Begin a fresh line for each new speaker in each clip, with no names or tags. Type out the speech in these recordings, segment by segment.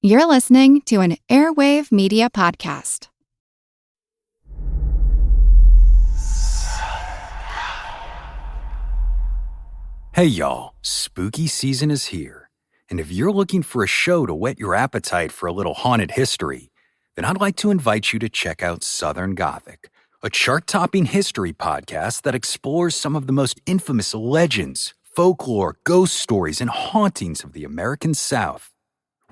You're listening to an Airwave Media Podcast.
Hey y'all, spooky season is here. And if you're looking for a show to whet your appetite for a little haunted history, then I'd like to invite you to check out Southern Gothic, a chart-topping history podcast that explores some of the most infamous legends, folklore, ghost stories, and hauntings of the American South.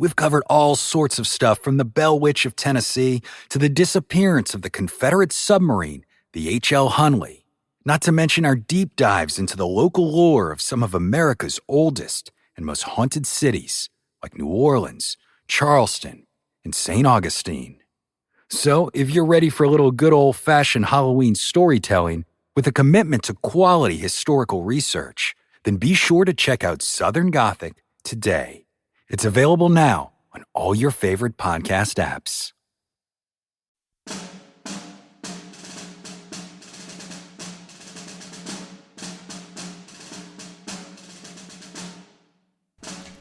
We've covered all sorts of stuff from the Bell Witch of Tennessee to the disappearance of the Confederate submarine, the H.L. Hunley, not to mention our deep dives into the local lore of some of America's oldest and most haunted cities, like New Orleans, Charleston, and St. Augustine. So, if you're ready for a little good old-fashioned Halloween storytelling with a commitment to quality historical research, then be sure to check out Southern Gothic today. It's available now on all your favorite podcast apps.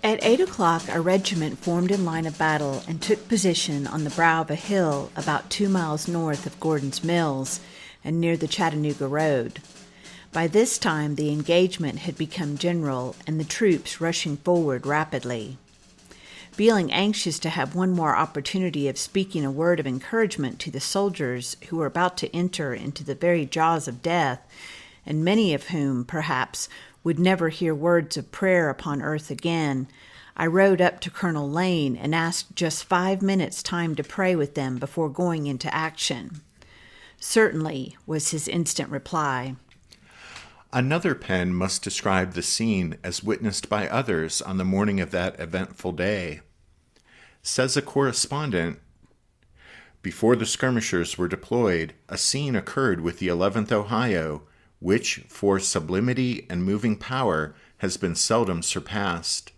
At 8 o'clock, a regiment formed in line of battle and took position on the brow of a hill about 2 miles north of Gordon's Mills and near the Chattanooga Road. By this time, the engagement had become general and the troops rushing forward rapidly. Feeling anxious to have one more opportunity of speaking a word of encouragement to the soldiers who were about to enter into the very jaws of death, and many of whom, perhaps, would never hear words of prayer upon earth again, I rode up to Colonel Lane and asked just 5 minutes' time to pray with them before going into action. "Certainly," was his instant reply.
Another pen must describe the scene as witnessed by others on the morning of that eventful day. Says a correspondent, "Before the skirmishers were deployed, a scene occurred with the 11th Ohio, which, for sublimity and moving power, has been seldom surpassed.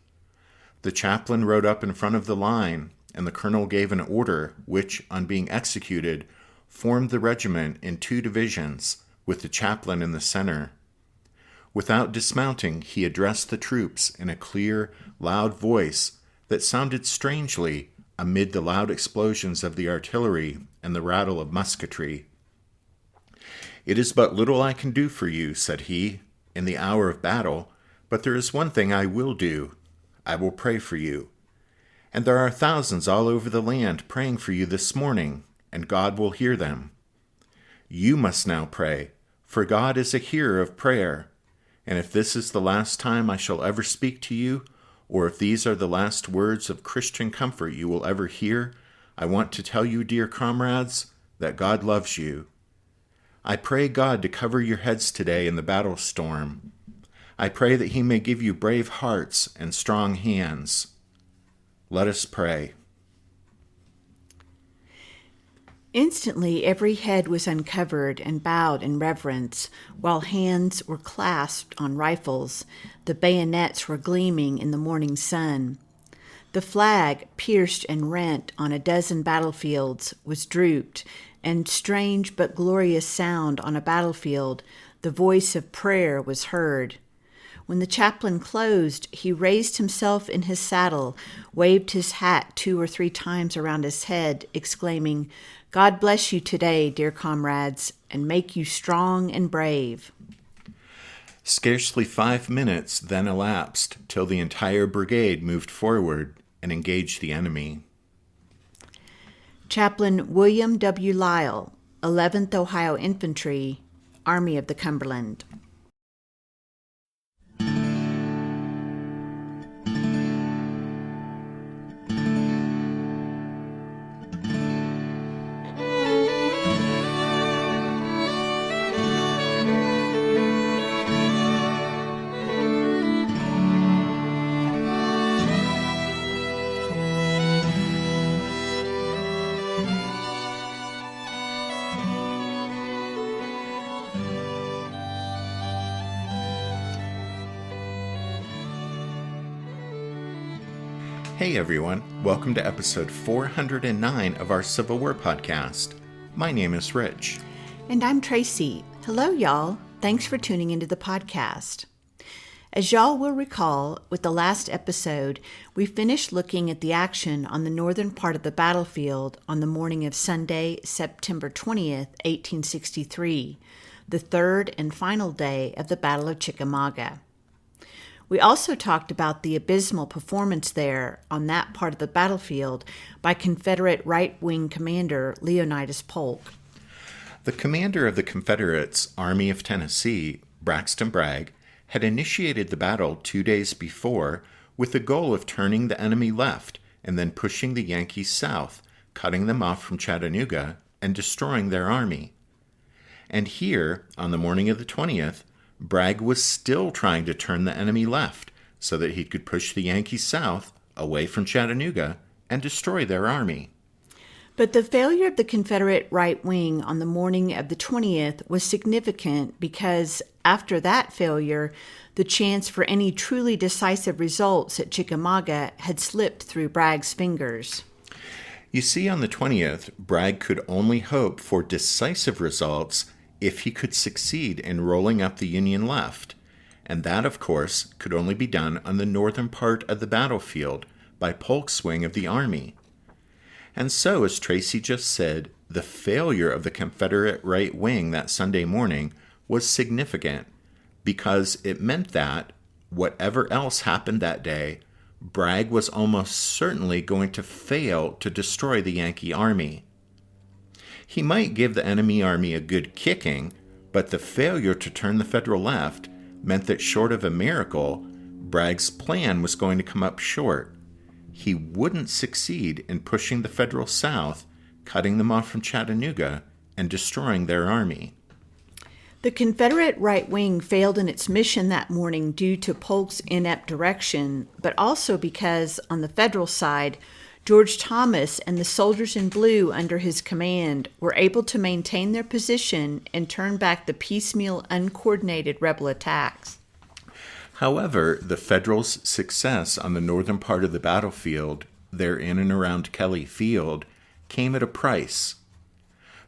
The chaplain rode up in front of the line, and the colonel gave an order which, on being executed, formed the regiment in 2 divisions, with the chaplain in the center. Without dismounting, he addressed the troops in a clear, loud voice that sounded strangely amid the loud explosions of the artillery and the rattle of musketry. 'It is but little I can do for you,' said he, 'in the hour of battle, but there is one thing I will do. I will pray for you. And there are thousands all over the land praying for you this morning, and God will hear them. You must now pray, for God is a hearer of prayer. And if this is the last time I shall ever speak to you, or if these are the last words of Christian comfort you will ever hear, I want to tell you, dear comrades, that God loves you. I pray God to cover your heads today in the battle storm. I pray that he may give you brave hearts and strong hands. Let us pray.'"
Instantly, every head was uncovered and bowed in reverence, while hands were clasped on rifles. The bayonets were gleaming in the morning sun. The flag, pierced and rent on a dozen battlefields, was drooped, and strange but glorious sound on a battlefield, the voice of prayer was heard. When the chaplain closed, he raised himself in his saddle, waved his hat 2 or 3 times around his head, exclaiming, "God bless you today, dear comrades, and make you strong and brave."
Scarcely 5 minutes then elapsed till the entire brigade moved forward and engaged the enemy.
Chaplain William W. Lyle, 11th Ohio Infantry, Army of the Cumberland.
Hey everyone, welcome to episode 409 of our Civil War podcast. My name is Rich.
And I'm Tracy. Hello, y'all. Thanks for tuning into the podcast. As y'all will recall, with the last episode, we finished looking at the action on the northern part of the battlefield on the morning of Sunday, September 20th, 1863, the third and final day of the Battle of Chickamauga. We also talked about the abysmal performance there on that part of the battlefield by Confederate right-wing commander Leonidas Polk.
The commander of the Confederates' Army of Tennessee, Braxton Bragg, had initiated the battle 2 days before with the goal of turning the enemy left and then pushing the Yankees south, cutting them off from Chattanooga and destroying their army. And here, on the morning of the 20th, Bragg was still trying to turn the enemy left so that he could push the Yankees south, away from Chattanooga, and destroy their army.
But the failure of the Confederate right wing on the morning of the 20th was significant because after that failure, the chance for any truly decisive results at Chickamauga had slipped through Bragg's fingers.
You see, on the 20th, Bragg could only hope for decisive results if he could succeed in rolling up the Union left, and that, of course, could only be done on the northern part of the battlefield by Polk's wing of the army. And so, as Tracy just said, the failure of the Confederate right wing that Sunday morning was significant because it meant that, whatever else happened that day, Bragg was almost certainly going to fail to destroy the Yankee army. He might give the enemy army a good kicking, but the failure to turn the Federal left meant that short of a miracle, Bragg's plan was going to come up short. He wouldn't succeed in pushing the Federal south, cutting them off from Chattanooga, and destroying their army.
The Confederate right wing failed in its mission that morning due to Polk's inept direction, but also because, on the Federal side, George Thomas and the soldiers in blue under his command were able to maintain their position and turn back the piecemeal, uncoordinated rebel attacks.
However, the Federals' success on the northern part of the battlefield, there in and around Kelly Field, came at a price.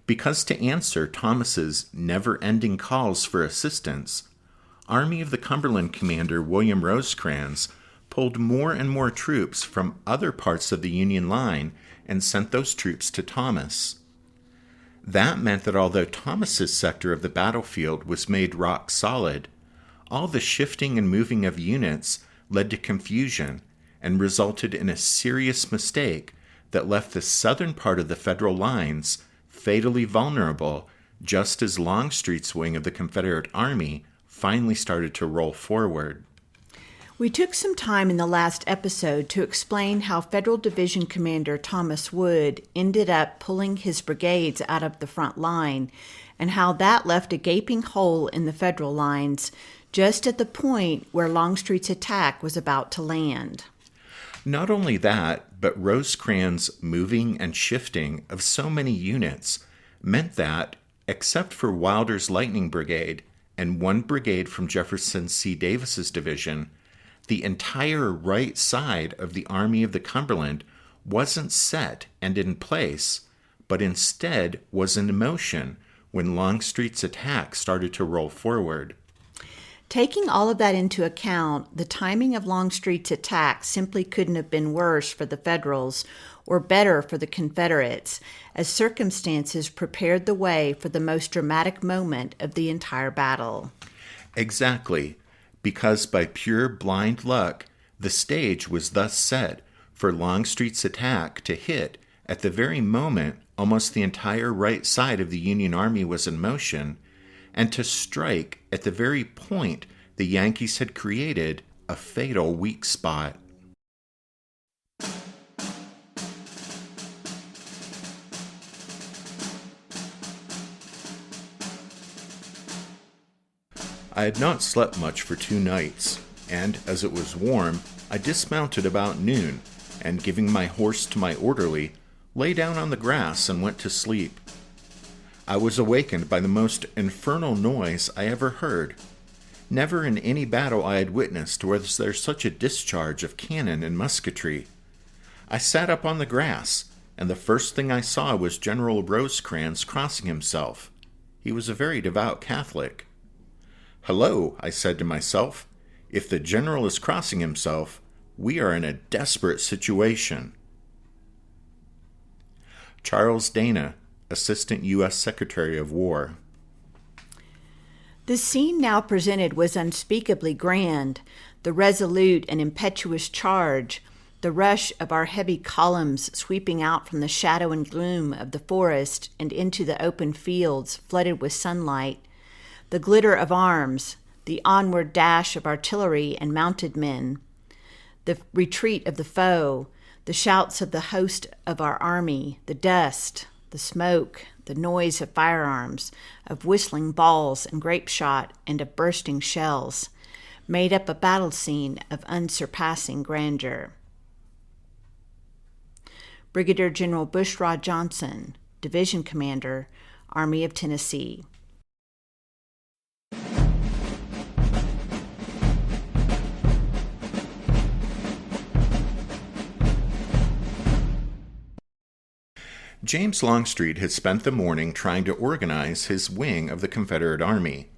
Because to answer Thomas's never-ending calls for assistance, Army of the Cumberland commander William Rosecrans pulled more and more troops from other parts of the Union line and sent those troops to Thomas. That meant that although Thomas's sector of the battlefield was made rock solid, all the shifting and moving of units led to confusion and resulted in a serious mistake that left the southern part of the Federal lines fatally vulnerable just as Longstreet's wing of the Confederate Army finally started to roll forward.
We took some time in the last episode to explain how Federal Division Commander Thomas Wood ended up pulling his brigades out of the front line and how that left a gaping hole in the Federal lines just at the point where Longstreet's attack was about to land.
Not only that, but Rosecrans' moving and shifting of so many units meant that, except for Wilder's Lightning Brigade and one brigade from Jefferson C. Davis's division, the entire right side of the Army of the Cumberland wasn't set and in place, but instead was in motion when Longstreet's attack started to roll forward.
Taking all of that into account, the timing of Longstreet's attack simply couldn't have been worse for the Federals or better for the Confederates, as circumstances prepared the way for the most dramatic moment of the entire battle.
Exactly, because by pure blind luck, the stage was thus set for Longstreet's attack to hit at the very moment almost the entire right side of the Union Army was in motion, and to strike at the very point the Yankees had created a fatal weak spot. I had not slept much for 2 nights, and as it was warm, I dismounted about noon, and giving my horse to my orderly, lay down on the grass and went to sleep. I was awakened by the most infernal noise I ever heard. Never in any battle I had witnessed was there such a discharge of cannon and musketry. I sat up on the grass, and the first thing I saw was General Rosecrans crossing himself. He was a very devout Catholic. "Hello," I said to myself. If the general is crossing himself, we are in a desperate situation. Charles Dana, Assistant U.S. Secretary of War.
The scene now presented was unspeakably grand. The resolute and impetuous charge, the rush of our heavy columns sweeping out from the shadow and gloom of the forest and into the open fields flooded with sunlight, the glitter of arms, the onward dash of artillery and mounted men, the retreat of the foe, the shouts of the host of our army, the dust, the smoke, the noise of firearms, of whistling balls and grape shot, and of bursting shells, made up a battle scene of unsurpassing grandeur. Brigadier General Bushrod Johnson, Division Commander, Army of Tennessee.
James Longstreet had spent the morning trying to organize his wing of the Confederate Army.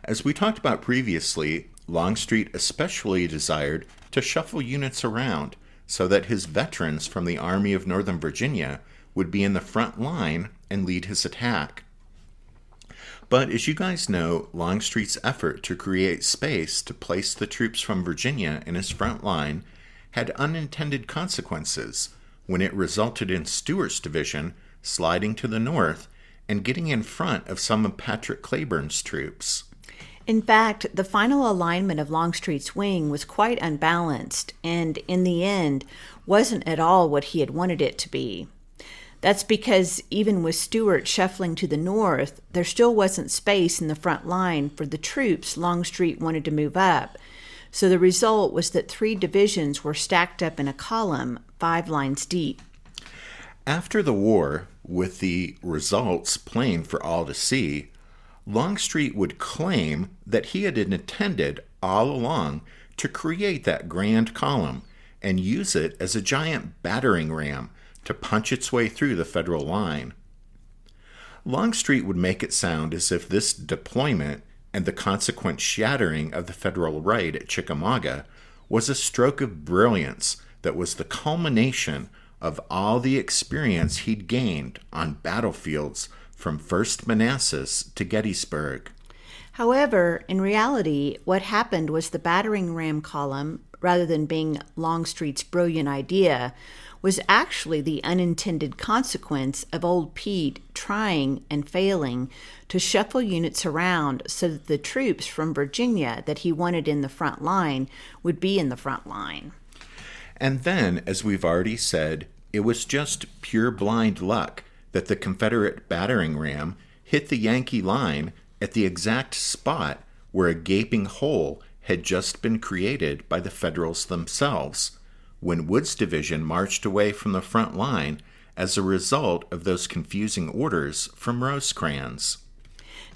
As we talked about previously, Longstreet especially desired to shuffle units around so that his veterans from the Army of Northern Virginia would be in the front line and lead his attack. But as you guys know, Longstreet's effort to create space to place the troops from Virginia in his front line had unintended consequences when it resulted in Stuart's division sliding to the north and getting in front of some of Patrick Cleburne's troops.
In fact, the final alignment of Longstreet's wing was quite unbalanced and, in the end, wasn't at all what he had wanted it to be. That's because even with Stuart shuffling to the north, there still wasn't space in the front line for the troops Longstreet wanted to move up. So the result was that 3 divisions were stacked up in a column, 5 lines deep.
After the war, with the results plain for all to see, Longstreet would claim that he had intended all along to create that grand column and use it as a giant battering ram to punch its way through the Federal line. Longstreet would make it sound as if this deployment and the consequent shattering of the Federal right at Chickamauga was a stroke of brilliance that was the culmination of all the experience he'd gained on battlefields from First Manassas to Gettysburg.
However, in reality, what happened was the battering ram column, rather than being Longstreet's brilliant idea, was actually the unintended consequence of old Pete trying and failing to shuffle units around so that the troops from Virginia that he wanted in the front line would be in the front line.
And then, as we've already said, it was just pure blind luck that the Confederate battering ram hit the Yankee line at the exact spot where a gaping hole had just been created by the Federals themselves, when Wood's division marched away from the front line as a result of those confusing orders from Rosecrans.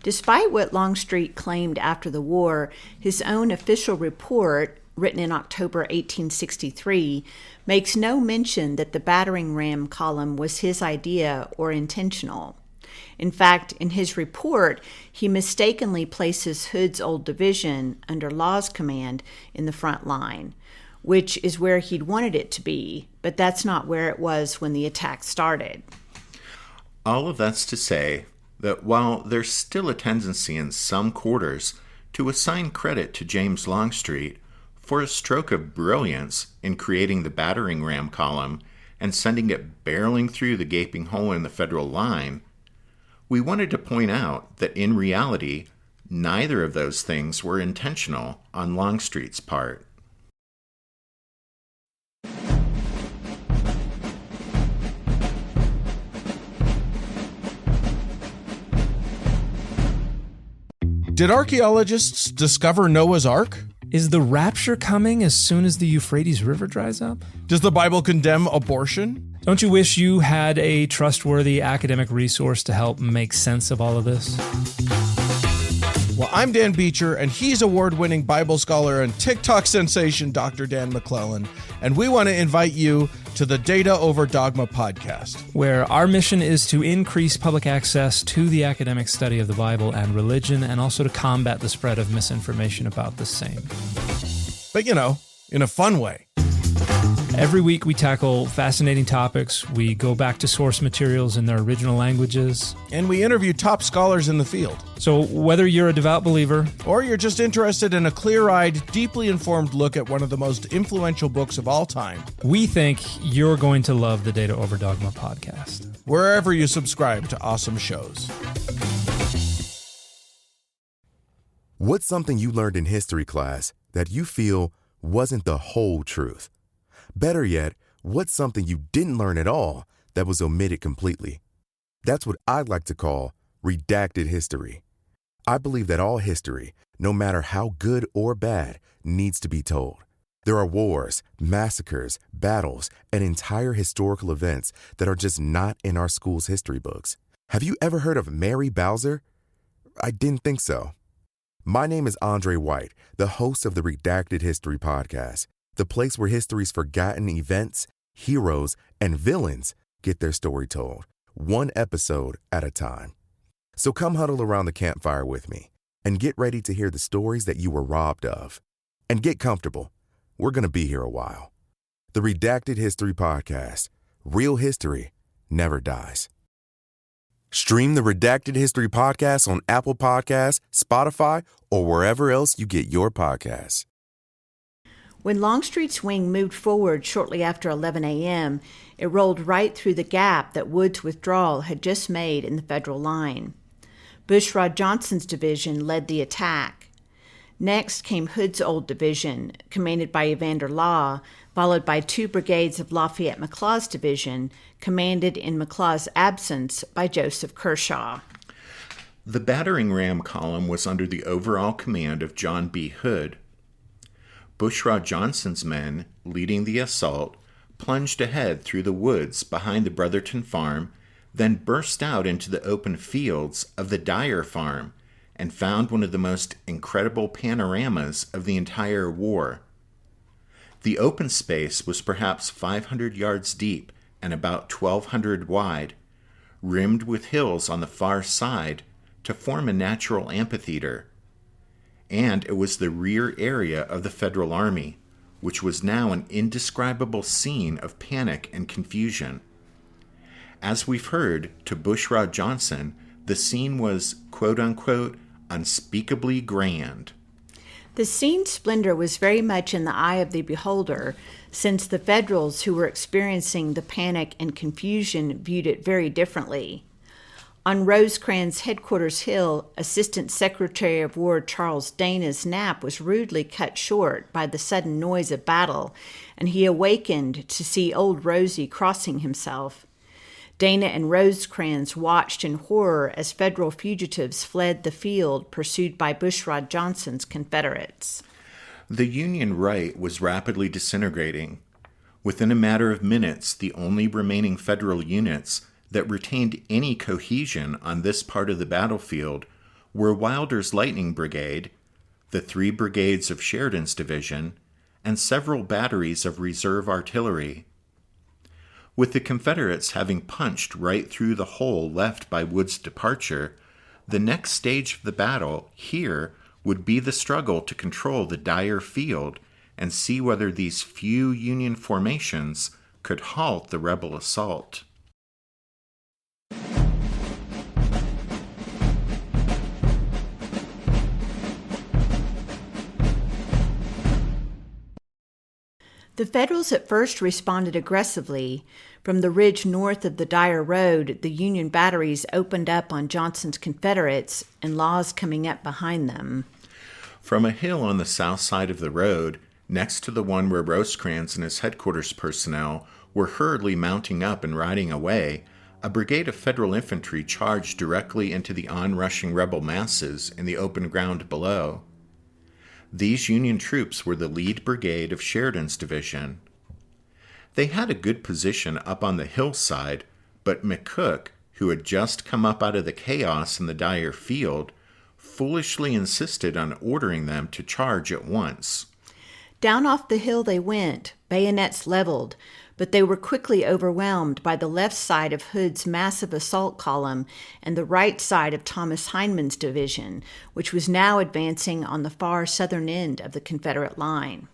Despite what Longstreet claimed after the war, his own official report, written in October 1863, makes no mention that the battering ram column was his idea or intentional. In fact, in his report, he mistakenly places Hood's old division under Law's command in the front line, which is where he'd wanted it to be, but that's not where it was when the attack started.
All of that's to say that while there's still a tendency in some quarters to assign credit to James Longstreet for a stroke of brilliance in creating the battering ram column and sending it barreling through the gaping hole in the Federal line, we wanted to point out that in reality, neither of those things were intentional on Longstreet's part.
Did archaeologists discover Noah's Ark?
Is the rapture coming as soon as the Euphrates River dries up?
Does the Bible condemn abortion?
Don't you wish you had a trustworthy academic resource to help make sense of all of this?
Well, I'm Dan Beecher, and he's award-winning Bible scholar and TikTok sensation Dr. Dan McClellan, and we want to invite you to the Data Over Dogma podcast,
where our mission is to increase public access to the academic study of the Bible and religion, and also to combat the spread of misinformation about the same.
but in a fun way.
Every week we tackle fascinating topics. We go back to source materials in their original languages.
And we interview top scholars in the field.
So whether you're a devout believer,
or you're just interested in a clear-eyed, deeply informed look at one of the most influential books of all time,
we think you're going to love the Data Over Dogma podcast.
Wherever you subscribe to awesome shows.
What's something you learned in history class that you feel wasn't the whole truth? Better yet, what's something you didn't learn at all that was omitted completely? That's what I'd like to call redacted history. I believe that all history, no matter how good or bad, needs to be told. There are wars, massacres, battles, and entire historical events that are just not in our school's history books. Have you ever heard of Mary Bowser? I didn't think so. My name is Andre White, the host of the Redacted History Podcast, the place where history's forgotten events, heroes, and villains get their story told, one episode at a time. So come huddle around the campfire with me and get ready to hear the stories that you were robbed of. And get comfortable. We're going to be here a while. The Redacted History Podcast. Real history never dies. Stream the Redacted History Podcast on Apple Podcasts, Spotify, or wherever else you get your podcasts.
When Longstreet's wing moved forward shortly after 11 a.m., it rolled right through the gap that Wood's withdrawal had just made in the Federal line. Bushrod Johnson's division led the attack. Next came Hood's old division, commanded by Evander Law, followed by 2 brigades of Lafayette McLaws' division, commanded in McLaws' absence by Joseph Kershaw.
The battering ram column was under the overall command of John B. Hood. Bushrod Johnson's men, leading the assault, plunged ahead through the woods behind the Brotherton farm, then burst out into the open fields of the Dyer farm and found one of the most incredible panoramas of the entire war. The open space was perhaps 500 yards deep and about 1,200 wide, rimmed with hills on the far side to form a natural amphitheater. And it was the rear area of the Federal Army, which was now an indescribable scene of panic and confusion. As we've heard, to Bushrod Johnson, the scene was, quote-unquote, unspeakably grand.
The scene's splendor was very much in the eye of the beholder, since the Federals who were experiencing the panic and confusion viewed it very differently. On Rosecrans' headquarters hill, Assistant Secretary of War Charles Dana's nap was rudely cut short by the sudden noise of battle, and he awakened to see old Rosie crossing himself. Dana and Rosecrans watched in horror as Federal fugitives fled the field pursued by Bushrod Johnson's Confederates.
The Union right was rapidly disintegrating. Within a matter of minutes, the only remaining Federal units that retained any cohesion on this part of the battlefield were Wilder's Lightning Brigade, the 3 brigades of Sheridan's division, and several batteries of reserve artillery. With the Confederates having punched right through the hole left by Wood's departure, the next stage of the battle here would be the struggle to control the Dyer field and see whether these few Union formations could halt the rebel assault.
The Federals at first responded aggressively. From the ridge north of the Dyer Road, the Union batteries opened up on Johnson's Confederates, and Law's coming up behind them.
From a hill on the south side of the road, next to the one where Rosecrans and his headquarters personnel were hurriedly mounting up and riding away, a brigade of Federal infantry charged directly into the onrushing rebel masses in the open ground below. These Union troops were the lead brigade of Sheridan's division. They had a good position up on the hillside, but McCook, who had just come up out of the chaos in the Dyer field, foolishly insisted on ordering them to charge at once.
Down off the hill they went, bayonets leveled, but they were quickly overwhelmed by the left side of Hood's massive assault column and the right side of Thomas Hindman's division, which was now advancing on the far southern end of the Confederate line.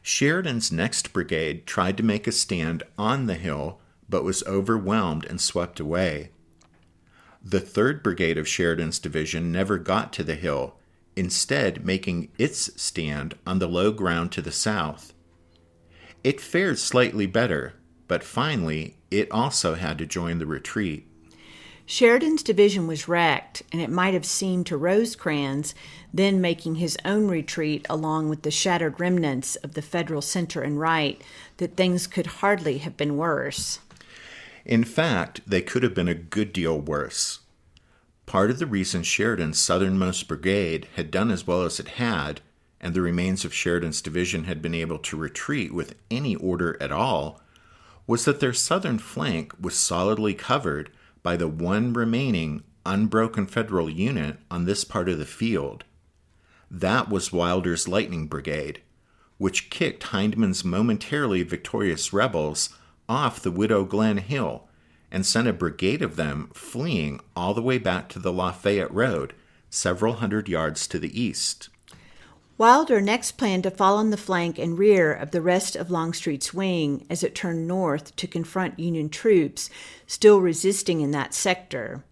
Sheridan's next brigade tried to make a stand on the hill, but was overwhelmed and swept away. The 3rd Brigade of Sheridan's division never got to the hill, instead making its stand on the low ground to the south. It fared slightly better, but finally it also had to join the retreat.
Sheridan's division was wrecked, and it might have seemed to Rosecrans, then making his own retreat along with the shattered remnants of the Federal center and right, that things could hardly have been worse.
In fact, they could have been a good deal worse. Part of the reason Sheridan's southernmost brigade had done as well as it had, and the remains of Sheridan's division had been able to retreat with any order at all, was that their southern flank was solidly covered by the one remaining unbroken Federal unit on this part of the field. That was Wilder's Lightning Brigade, which kicked Hindman's momentarily victorious rebels off the Widow Glen Hill and sent a brigade of them fleeing all the way back to the Lafayette Road, several hundred yards to the east.
Wilder next planned to fall on the flank and rear of the rest of Longstreet's wing as it turned north to confront Union troops still resisting in that sector.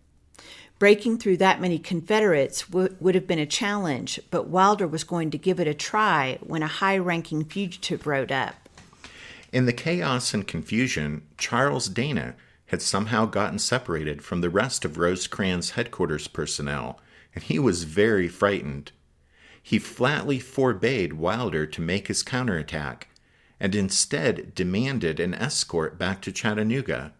Breaking through that many Confederates would have been a challenge, but Wilder was going to give it a try when a high-ranking fugitive rode up.
In the chaos and confusion, Charles Dana had somehow gotten separated from the rest of Rosecrans' headquarters personnel, and he was very frightened. He flatly forbade Wilder to make his counterattack, and instead demanded an escort back to Chattanooga.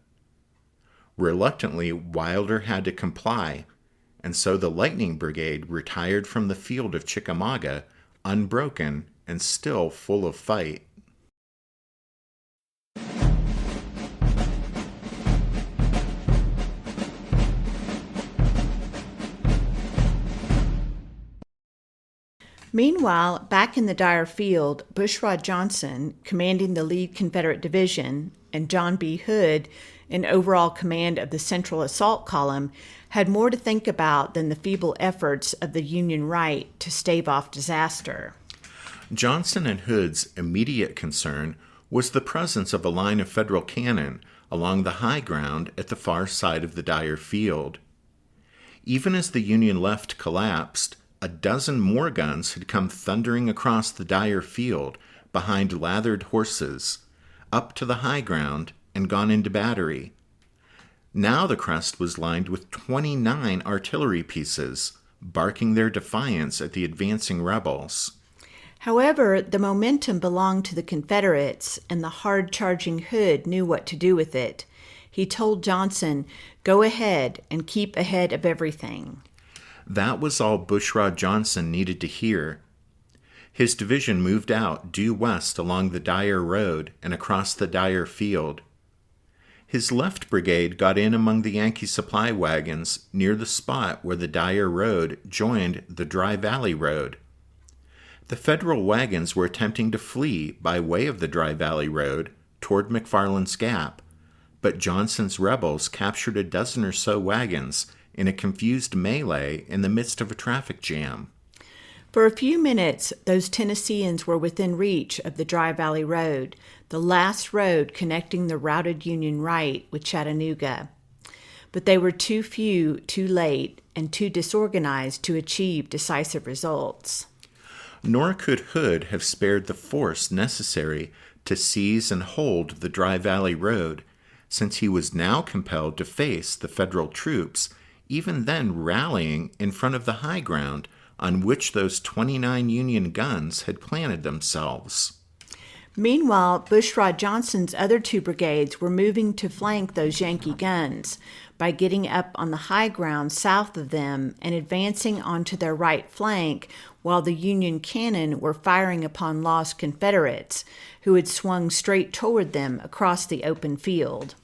Reluctantly, Wilder had to comply, and so the Lightning Brigade retired from the field of Chickamauga, unbroken and still full of fight.
Meanwhile, back in the Dyer field, Bushrod Johnson, commanding the lead Confederate division, and John B. Hood, in overall command of the Central Assault Column, had more to think about than the feeble efforts of the Union right to stave off disaster.
Johnson and Hood's immediate concern was the presence of a line of Federal cannon along the high ground at the far side of the Dyer field. Even as the Union left collapsed, a dozen more guns had come thundering across the Dyer field behind lathered horses, up to the high ground, and gone into battery. Now the crest was lined with 29 artillery pieces, barking their defiance at the advancing rebels.
However, the momentum belonged to the Confederates, and the hard-charging Hood knew what to do with it. He told Johnson, "Go ahead and keep ahead of everything."
That was all Bushrod Johnson needed to hear. His division moved out due west along the Dyer Road and across the Dyer field. His left brigade got in among the Yankee supply wagons near the spot where the Dyer Road joined the Dry Valley Road. The Federal wagons were attempting to flee by way of the Dry Valley Road toward McFarland's Gap, but Johnson's rebels captured a dozen or so wagons in a confused melee in the midst of a traffic jam.
For a few minutes, those Tennesseans were within reach of the Dry Valley Road, the last road connecting the routed Union right with Chattanooga. But they were too few, too late, and too disorganized to achieve decisive results.
Nor could Hood have spared the force necessary to seize and hold the Dry Valley Road, since he was now compelled to face the Federal troops, even then rallying in front of the high ground on which those 29 Union guns had planted themselves.
Meanwhile, Bushrod Johnson's other two brigades were moving to flank those Yankee guns by getting up on the high ground south of them and advancing onto their right flank while the Union cannon were firing upon lost Confederates who had swung straight toward them across the open field.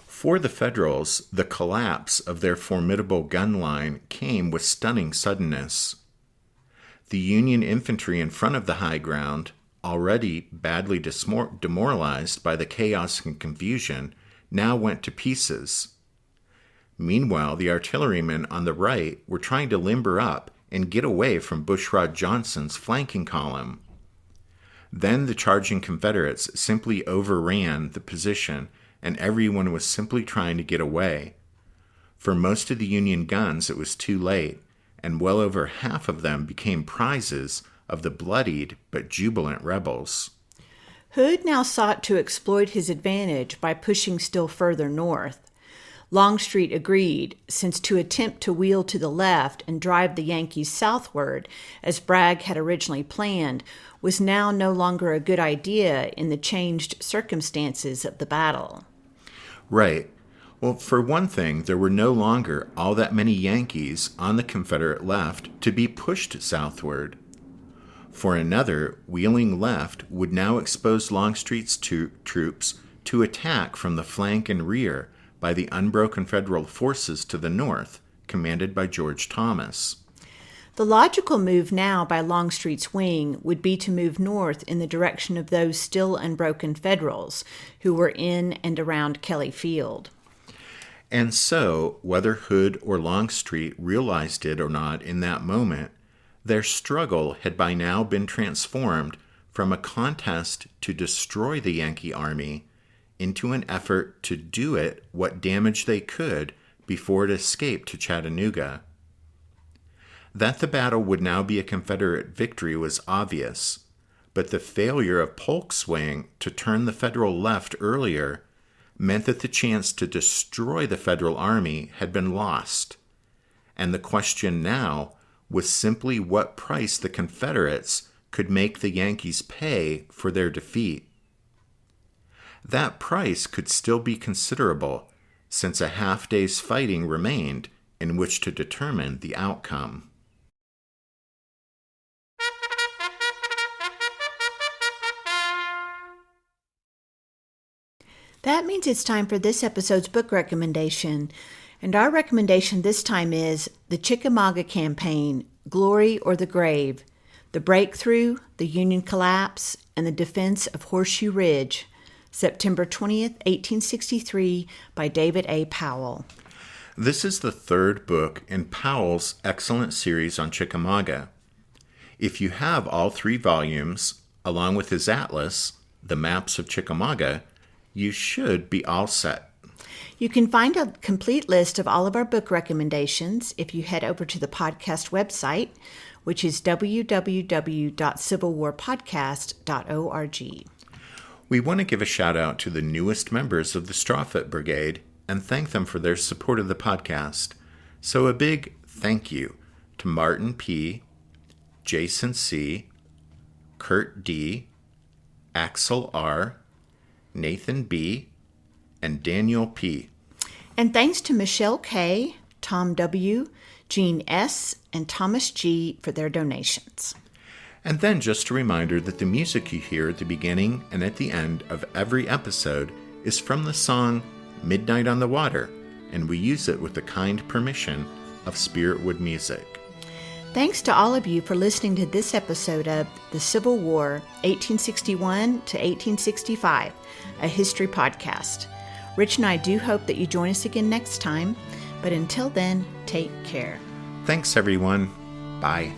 For the Federals, the collapse of their formidable gun line came with stunning suddenness. The Union infantry in front of the high ground, already badly demoralized by the chaos and confusion, now went to pieces. Meanwhile, the artillerymen on the right were trying to limber up and get away from Bushrod Johnson's flanking column. Then the charging Confederates simply overran the position, and everyone was simply trying to get away. For most of the Union guns, it was too late, and well over half of them became prizes of the bloodied but jubilant rebels.
Hood now sought to exploit his advantage by pushing still further north. Longstreet agreed, since to attempt to wheel to the left and drive the Yankees southward, as Bragg had originally planned, was now no longer a good idea in the changed circumstances of the battle.
Right. Well, for one thing, there were no longer all that many Yankees on the Confederate left to be pushed southward. For another, wheeling left would now expose Longstreet's troops to attack from the flank and rear by the unbroken Federal forces to the north, commanded by George Thomas.
The logical move now by Longstreet's wing would be to move north in the direction of those still unbroken Federals who were in and around Kelly Field.
And so, whether Hood or Longstreet realized it or not in that moment, their struggle had by now been transformed from a contest to destroy the Yankee army into an effort to do it what damage they could before it escaped to Chattanooga. That the battle would now be a Confederate victory was obvious, but the failure of Polk's wing to turn the Federal left earlier meant that the chance to destroy the Federal army had been lost, and the question now was simply what price the Confederates could make the Yankees pay for their defeat. That price could still be considerable, since a half-day's fighting remained in which to determine the outcome.
That means it's time for this episode's book recommendation. And our recommendation this time is The Chickamauga Campaign, Glory or the Grave, The Breakthrough, the Union Collapse, and the Defense of Horseshoe Ridge, September 20th, 1863, by David A. Powell.
This is the third book in Powell's excellent series on Chickamauga. If you have all 3 volumes, along with his atlas, The Maps of Chickamauga, you should be all set.
You can find a complete list of all of our book recommendations if you head over to the podcast website, which is www.civilwarpodcast.org.
We want to give a shout out to the newest members of the Strawfoot Brigade and thank them for their support of the podcast. So a big thank you to Martin P., Jason C., Kurt D., Axel R., Nathan B., and Daniel P.
And thanks to Michelle K., Tom W., Jean S., and Thomas G. for their donations.
And then just a reminder that the music you hear at the beginning and at the end of every episode is from the song Midnight on the Water, and we use it with the kind permission of Spiritwood Music.
Thanks to all of you for listening to this episode of The Civil War, 1861 to 1865, a history podcast. Rich and I do hope that you join us again next time, but until then, take care.
Thanks, everyone. Bye.